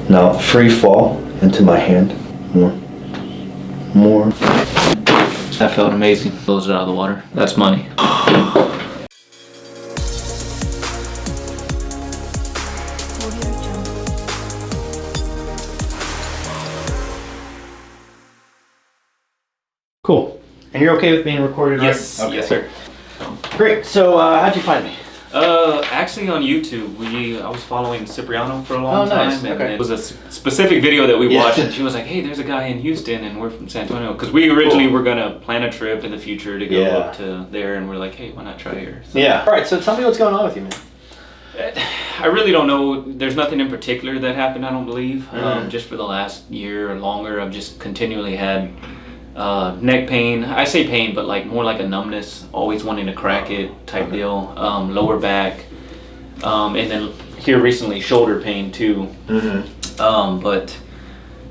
Now free fall into my hand. More. That felt amazing. Blows it out of the water. That's money. Cool. And you're okay with being recorded, right? Yes. Okay. Yes, sir. Great. So how'd you find me? Actually on YouTube, I was following Cipriano for a long nice. time, and Okay. it was a specific video that we Yeah. watched, and she was like, "Hey, there's a guy in Houston, and we're from San Antonio." Because we originally were gonna plan a trip in the future to go up to there, and we're like, "Hey, why not try here?" So, Yeah. All right. So tell me what's going on with you, man. I really don't know. There's nothing in particular that happened, I don't believe. Just for the last year or longer, I've just continually had neck pain. I say pain, but like more like a numbness, always wanting to crack it type deal. Lower back, and then here recently shoulder pain too. But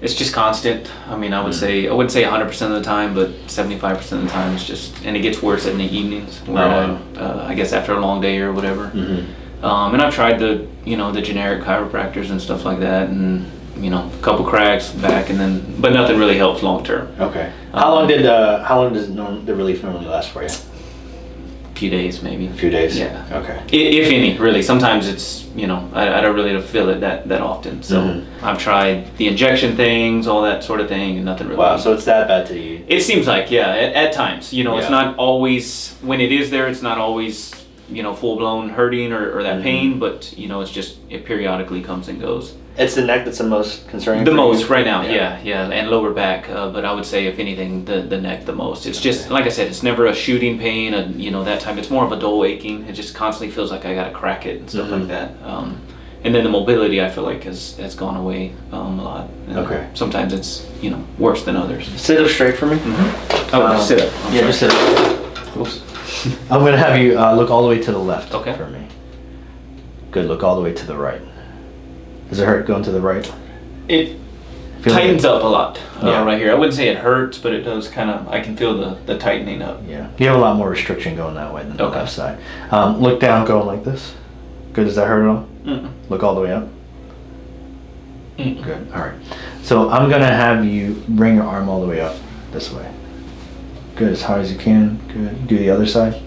it's just constant. I mean, I wouldn't say 100% of the time, but 75% of the time it's just, and it gets worse in the evenings where I guess after a long day or whatever. And I've tried the generic chiropractors and stuff like that, and a couple cracks back, but nothing really helps long term. Okay. How long does the relief normally last for you? A few days, maybe. A few days. Yeah. Okay. If any, really. Sometimes it's I don't really feel it that often. So I've tried the injection things, all that sort of thing, and nothing really. Wow. So it's that bad to you? It seems like at times. It's not always, when it is there, it's not always full blown hurting or that pain, but it's just, it periodically comes and goes. It's the neck that's the most concerning. The most right now, yeah, and lower back. But I would say, if anything, the neck the most. It's just, like I said, it's never a shooting pain, that time. It's more of a dull aching. It just constantly feels like I gotta crack it and stuff like that. And then the mobility, I feel like has gone away a lot. And okay. Sometimes it's worse than others. Sit up straight for me. Just sit up. Just sit up. Oops. I'm gonna have you look all the way to the left. Okay. For me. Good. Look all the way to the right. Does it hurt going to the right? It tightens up a lot right here. I wouldn't say it hurts, but it does kind of, I can feel the tightening up. Yeah. You have a lot more restriction going that way than the left side. Look down, going like this. Good. Does that hurt at all? Look all the way up. Good. All right. So I'm gonna have you bring your arm all the way up this way. Good. As high as you can. Good. Do the other side.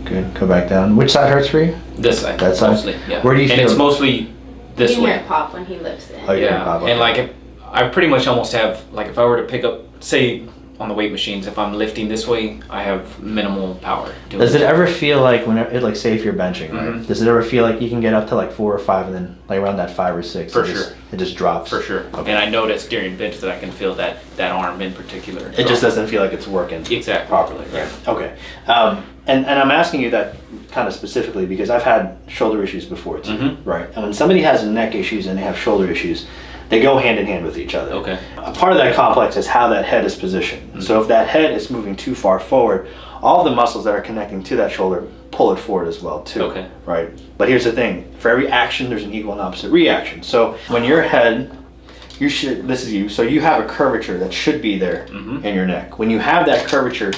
Good. Go back down. Which side hurts for you? This side. That side? Mostly, yeah. Where do you feel? And it's mostly this way. You hear it pop when he lifts it. Oh, you hear it pop. And like, I pretty much almost have, like, if I were to pick up, say, on the weight machines, if I'm lifting this way, I have minimal power. Does it ever feel like, like say if you're benching, right? Does it ever feel like you can get up to like 4 or 5 and then like around that 5 or 6? For sure. It just drops? For sure. Okay. And I notice during bench that I can feel that arm in particular. It just doesn't feel like it's working properly. Right. Okay. And I'm asking you that kind of specifically because I've had shoulder issues before too, right? And when somebody has neck issues and they have shoulder issues, they go hand in hand with each other. Okay. A part of that complex is how that head is positioned. So if that head is moving too far forward, all the muscles that are connecting to that shoulder pull it forward as well too. Okay. Right? But here's the thing. For every action, there's an equal and opposite reaction. So when your head, this is you, so you have a curvature that should be there in your neck. When you have that curvature,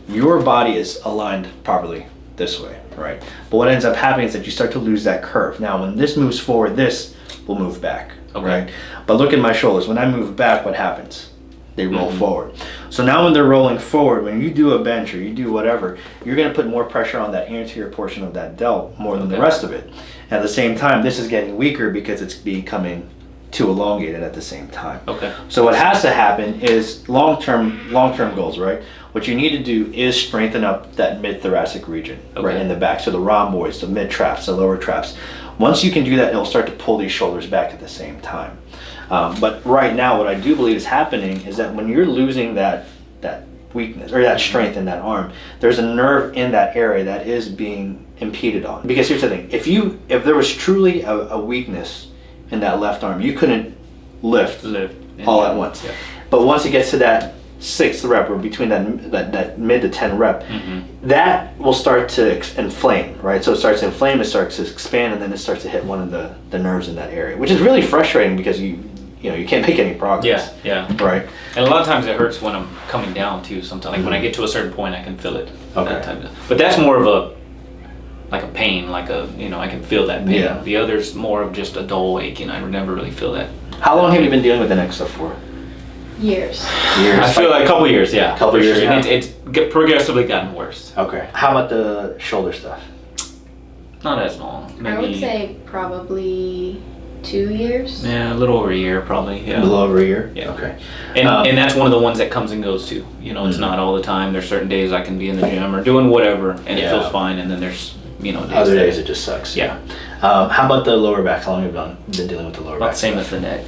your body is aligned properly this way, right? But what ends up happening is that you start to lose that curve. Now, when this moves forward, this will move back. Okay. Right? But look at my shoulders. When I move back, what happens? They roll forward. So now when they're rolling forward, when you do a bench or you do whatever, you're going to put more pressure on that anterior portion of that delt more than the rest of it. And at the same time, this is getting weaker because it's becoming too elongated at the same time. Okay. So what has to happen is long-term goals, right? What you need to do is strengthen up that mid-thoracic region, right in the back. So the rhomboids, the mid-traps, the lower traps. Once you can do that, it'll start to pull these shoulders back at the same time. But right now, what I do believe is happening is that when you're losing that weakness or that strength in that arm, there's a nerve in that area that is being impeded on. Because here's the thing: if there was truly a weakness in that left arm, you couldn't lift all at once. Yeah. But once it gets to that 6th rep, or between that mid to 10 rep, that will start to inflame, right? So it starts to inflame, it starts to expand, and then it starts to hit one of the nerves in that area, which is really frustrating because you can't make any progress. Yeah. Right. And a lot of times it hurts when I'm coming down too. Sometimes, like when I get to a certain point, I can feel it. Okay. That type of, but that's more of like a pain, like a, I can feel that pain. Yeah. The other's more of just a dull ache, and I never really feel that. How long have you been dealing with the neck stuff for? Years. I feel like a couple years, yeah. Couple years sure. now. And it's progressively gotten worse. Okay. How about the shoulder stuff? Not as long. Maybe, I would say probably 2 years. Yeah, a little over a year, probably. Yeah. A little over a year? Yeah. Okay. And that's one of the ones that comes and goes too. It's not all the time. There's certain days I can be in the gym or doing whatever, and it feels fine. And then there's, days other days it just sucks. Yeah. How about the lower back? How long have you been dealing with the lower About back? the same as the neck.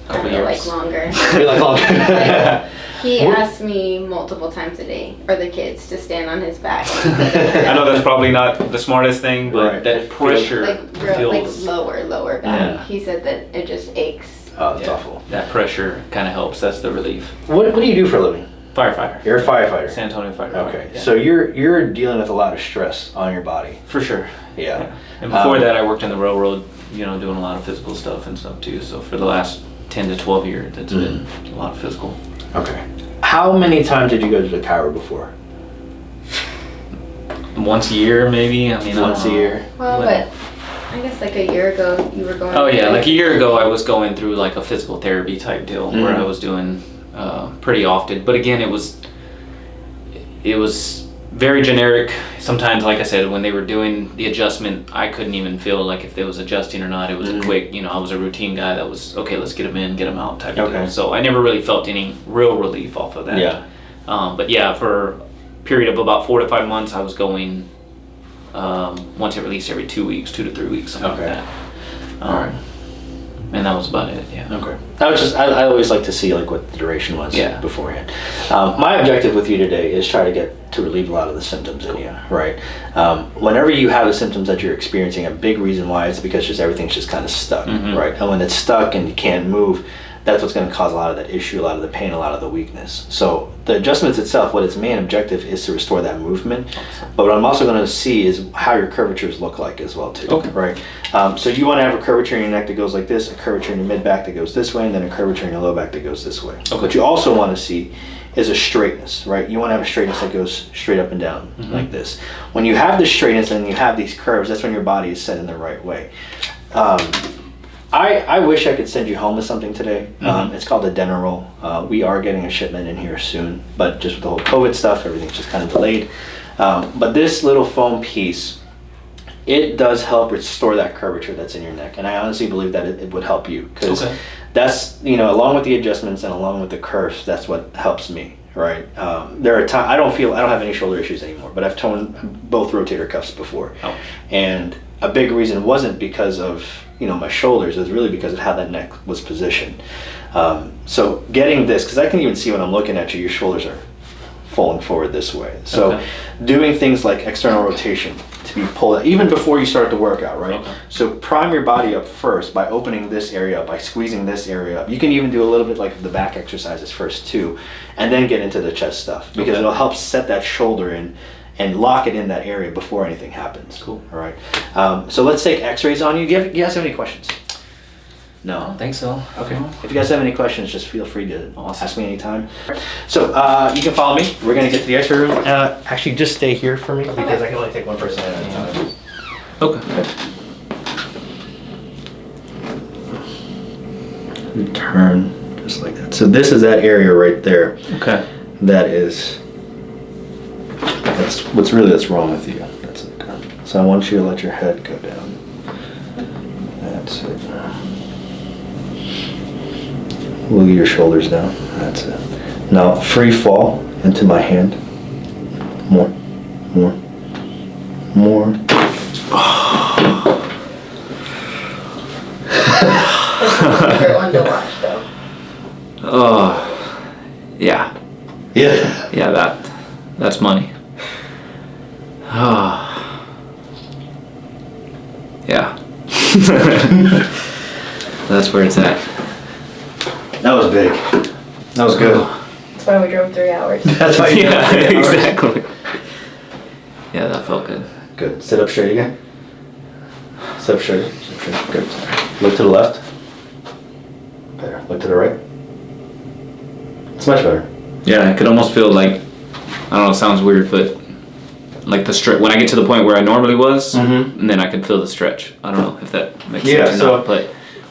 I feel like longer. You like longer? He asked me multiple times a day, or the kids, to stand on his back. I know that's probably not the smartest thing, but Right. that pressure feels... lower back. Yeah. He said that it just aches. Oh, that's awful. That pressure kind of helps. That's the relief. What do you do for a living? Firefighter. You're a firefighter. San Antonio firefighter. Okay. Yeah. So you're dealing with a lot of stress on your body. For sure. Yeah. And before that, I worked in the railroad, doing a lot of physical stuff and stuff too. So for the last 10 to 12 years, it's been a lot of physical. Okay. How many times did you go to the chiro before? Once a year, maybe. Once a year. Well, but I guess like a year ago you were going. Oh yeah, like a year ago I was going through like a physical therapy type deal where I was doing pretty often. But again, it was very generic. Sometimes, like I said, when they were doing the adjustment, I couldn't even feel like if they was adjusting or not. It was a quick, I was a routine guy that was, okay, let's get them in, get them out type of deal. So I never really felt any real relief off of that. Yeah. But yeah, for a period of about 4 to 5 months, I was going once at least every 2 weeks, 2 to 3 weeks, something like that. All right. And that was about it, yeah. Okay. I always like to see like what the duration was beforehand. My objective with you today is try to get to relieve a lot of the symptoms in you, right? Whenever you have the symptoms that you're experiencing, a big reason why is because everything's just kind of stuck, right? And when it's stuck and you can't move, that's what's going to cause a lot of that issue, a lot of the pain, a lot of the weakness. So the adjustments itself, what its main objective is to restore that movement. But what I'm also going to see is how your curvatures look like as well too, right? So you want to have a curvature in your neck that goes like this, a curvature in your mid back that goes this way, and then a curvature in your low back that goes this way. What you also want to see is a straightness, right? You want to have a straightness that goes straight up and down like this. When you have this straightness and you have these curves, that's when your body is set in the right way. I wish I could send you home with something today. It's called a Denerol. We are getting a shipment in here soon, but just with the whole COVID stuff, everything's just kind of delayed. But this little foam piece, it does help restore that curvature that's in your neck, and I honestly believe that it would help you because that's along with the adjustments and along with the curves, that's what helps me. Right. There are times I don't have any shoulder issues anymore, but I've torn both rotator cuffs before, and a big reason wasn't because of my shoulders. It was really because of how that neck was positioned. So getting this, because I can even see when I'm looking at you, your shoulders are falling forward this way. So doing things like external rotation to be pulled even before you start the workout, right? So prime your body up first by opening this area up, by squeezing this area up. You can even do a little bit like the back exercises first too, and then get into the chest stuff because it'll help set that shoulder in and lock it in that area before anything happens. Cool. All right. So let's take x-rays on you. Do you guys have any questions? No? I don't think so. Okay. If you guys have any questions, just feel free to ask me anytime. So you can follow me. We're going to get to the x-ray room. Actually, just stay here for me because I can only take one person at a time. Okay. Turn just like that. So this is that area right there. Okay. That's what's wrong with you. That's it. So I want you to let your head go down. That's it. Look at your shoulders down. That's it. Now free fall into my hand. More. This is a favorite one to watch though. Oh, yeah. Yeah, that's money. Oh. Yeah. That's where it's at. That was big. That was good. That's why we drove 3 hours. That's why you Yeah, exactly. Yeah, that felt good. Good. Sit up straight again. Sit up straight. Good. Look to the left. Better. Look to the right. It's much better. Yeah, I could almost feel like, I don't know, it sounds weird, but like the stretch. When I get to the point where I normally was, Mm-hmm. and then I could feel the stretch. I don't know if that makes Yeah, sense or so- not, but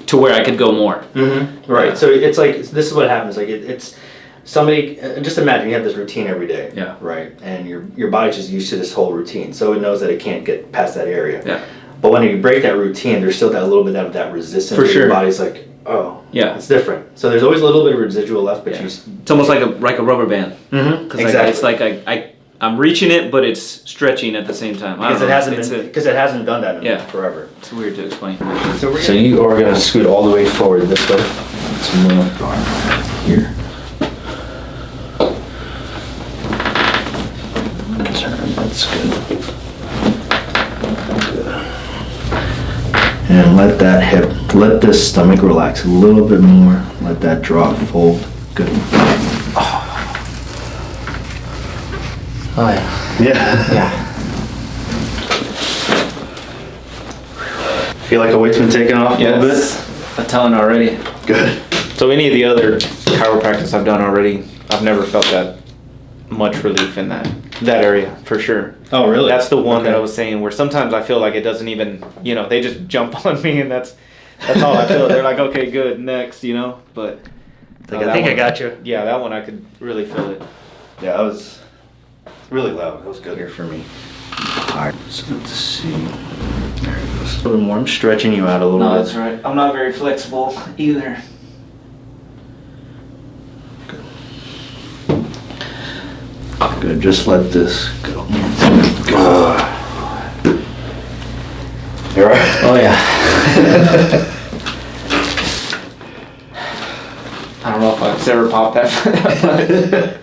to where I could go more. Mm-hmm. Right. Yeah. So it's like this is what happens. Like it's somebody. Just imagine you have this routine every day. Yeah. Right. And your body's just used to this whole routine, so it knows that it can't get past that area. Yeah. But when you break that routine, there's still that little bit of that resistance. For where sure. Your body's like, oh, Yeah. it's different. So there's always a little bit of residual left, but Yeah. you. It's almost like a rubber band. Mm-hmm. Cause Exactly. it's like I'm reaching it, but it's stretching at the same time. Because it hasn't done that in Yeah. forever. It's weird to explain. So you are gonna scoot all the way forward this way. Some more here. Turn. That's good. Good. And let that hip, let this stomach relax a little bit more. Let that drop, fold. Good. Oh yeah. Yeah. Yeah. Feel like a weight's been taken off a little bit? Yes. I'm telling already. Good. So any of the other chiropractic I've done already, I've never felt that much relief in that area for sure. Oh, really? That's the one that I Okay. was saying where sometimes I feel like it doesn't even, they just jump on me and that's all I feel. They're like, okay, good, next, but. Like, I that think I one- got you. Yeah, that one I could really feel it. Yeah, that was really loud. That was good here for me. Alright, so let's see. There it goes. A little bit more. I'm stretching you out a little bit. right. I'm not very flexible either. Good. Just let this go. You alright? Oh yeah. I don't know if I've ever popped that.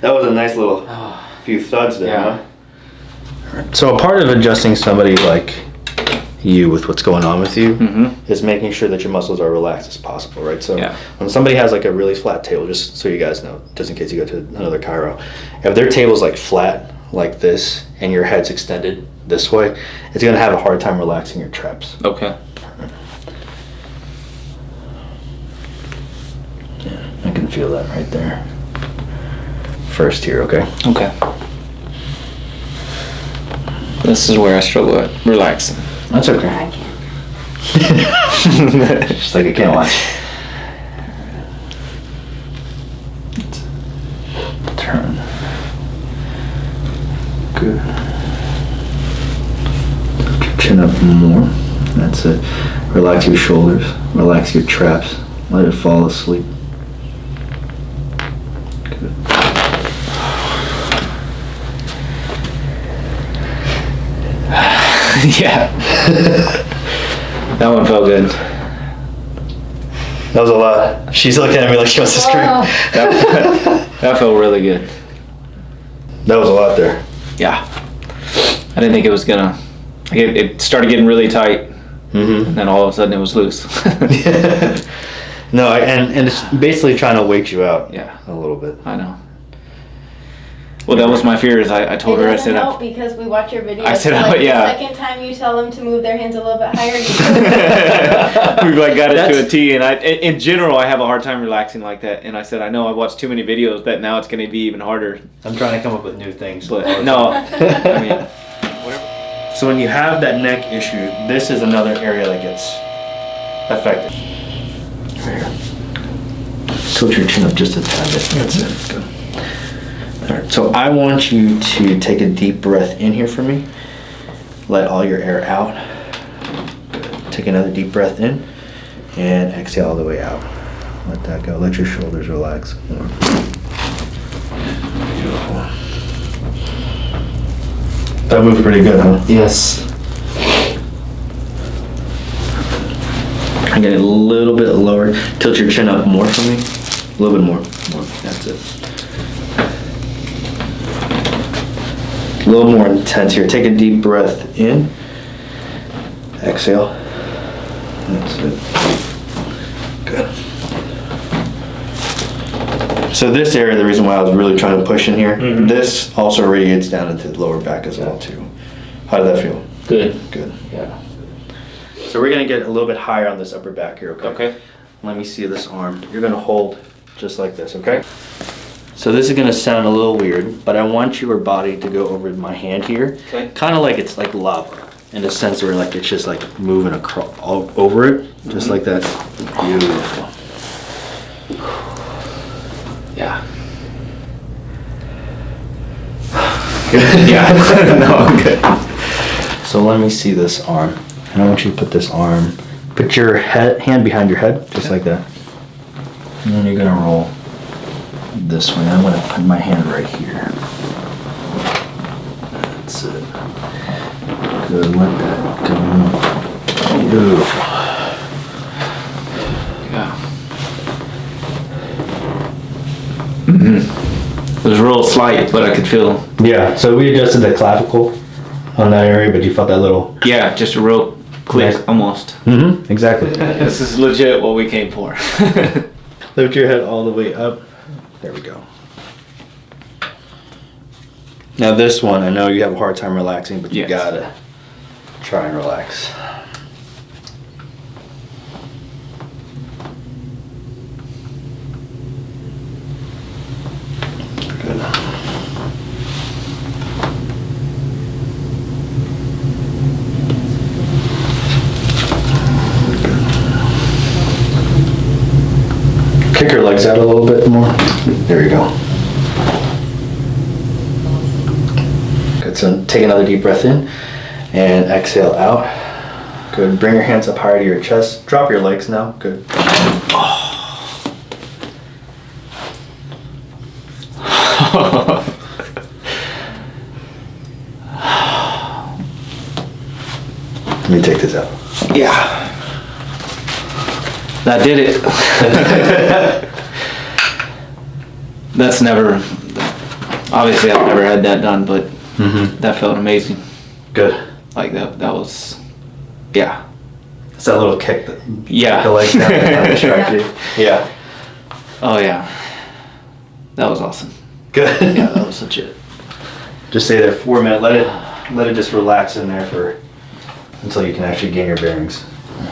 That was a nice little few thuds there, Yeah. huh? So a part of adjusting somebody like you with what's going on with you Mm-hmm. is making sure that your muscles are relaxed as possible, right? So Yeah. when somebody has like a really flat table, just so you guys know, just in case you go to another chiro, if their table's like flat like this and your head's extended this way, it's gonna have a hard time relaxing your traps. Okay. Yeah, I can feel that right there. First here, okay? Okay. This is where I struggle at relaxing. That's okay. I can't. Just like I can't watch. Turn. Good. Put your chin up more. That's it. Relax your shoulders. Relax your traps. Let it fall asleep. Good. Yeah. That one felt good. That was a lot. She's looking at me like she wants to scream. That felt really good. That was a lot there. Yeah. I didn't think it was gonna. Like it started getting really tight, Mm-hmm. and then all of a sudden it was loose. No, and it's basically trying to wake you out. Yeah. A little bit. I know. Well, that was my fear. Is I told her, I doesn't said, help because we watch your videos. I said, so, like, yeah. The second time you tell them to move their hands a little bit higher, you we've like got it to That's- a T. And in general, I have a hard time relaxing like that. And I said, I know I've watched too many videos, but now it's going to be even harder. I'm trying to come up with new things. But no, I mean, So when you have that neck issue, this is another area that gets affected. Right here. Tilt your chin up just a tad bit. That's it. Good. All right. So I want you to take a deep breath in here for me. Let all your air out. Good. Take another deep breath in and exhale all the way out. Let that go. Let your shoulders relax more. Beautiful. That moved pretty good, huh? yes. I get it a little bit lower. Tilt your chin up more for me. A little bit more. More. That's it. A little more intense here. Take a deep breath in. Exhale. That's it. Good. So this area, the reason why I was really trying to push in here, this also radiates down into the lower back as well too. How did that feel? Good. Good. Yeah. So we're gonna get a little bit higher on this upper back here, okay? Okay. Let me see this arm. You're gonna hold just like this, okay? So this is gonna sound a little weird, but I want your body to go over my hand here. Okay. Kind of like it's like lava, in a sense where like it's just like moving across all over it, just like that. Beautiful. Yeah. Yeah. No, I'm good. So let me see this arm, and I want you to put this arm. Put your hand behind your head, just like that. And then you're gonna roll this way. I'm gonna put my hand right here. That's it. Good, let that go. Beautiful. Yeah. It was real slight, but I could feel. Yeah, so we adjusted the clavicle on that area, but you felt that little. Yeah, just a real click, Nice. almost. Mm-hmm, exactly. This is legit what we came for. Lift your head all the way up. There we go. Now this one, I know you have a hard time relaxing, but you Yes. gotta try and relax. Good. Kick your legs out a little bit more. There you go. Good, so take another deep breath in and exhale out. Good, bring your hands up higher to your chest. Drop your legs now, good. Let me take this out. Yeah. That did it. That's never, obviously I've never had that done, but that felt amazing. Good. Like that was, yeah. It's that little kick that Yeah. the legs down that distract you. Yeah. Oh yeah. That was awesome. Good. Yeah, that was legit. Just stay there 4 minutes. Let it just relax in there for until you can actually gain your bearings.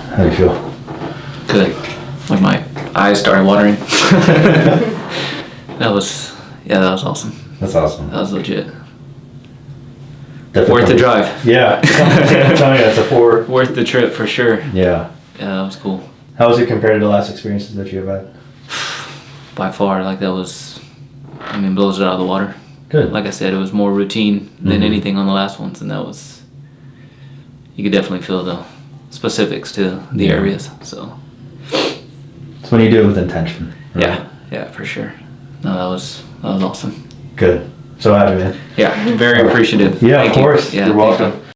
How do you feel? Good. Like my eyes started watering. That was awesome. That's awesome. That was legit. Definitely. Worth the drive. Yeah. I'm telling you, it's a 4. Worth the trip for sure. Yeah. Yeah, that was cool. How was it compared to the last experiences that you have had? By far, like that was, I mean, blows it out of the water. Good. Like I said, it was more routine than anything on the last ones, and that was, you could definitely feel the specifics to the areas. So It's when you do it with intention. Right? yeah, for sure. No, that was awesome. Good. So happy, man. Yeah, very appreciative. Yeah, Thank of course. You. Yeah, You're thank welcome. you.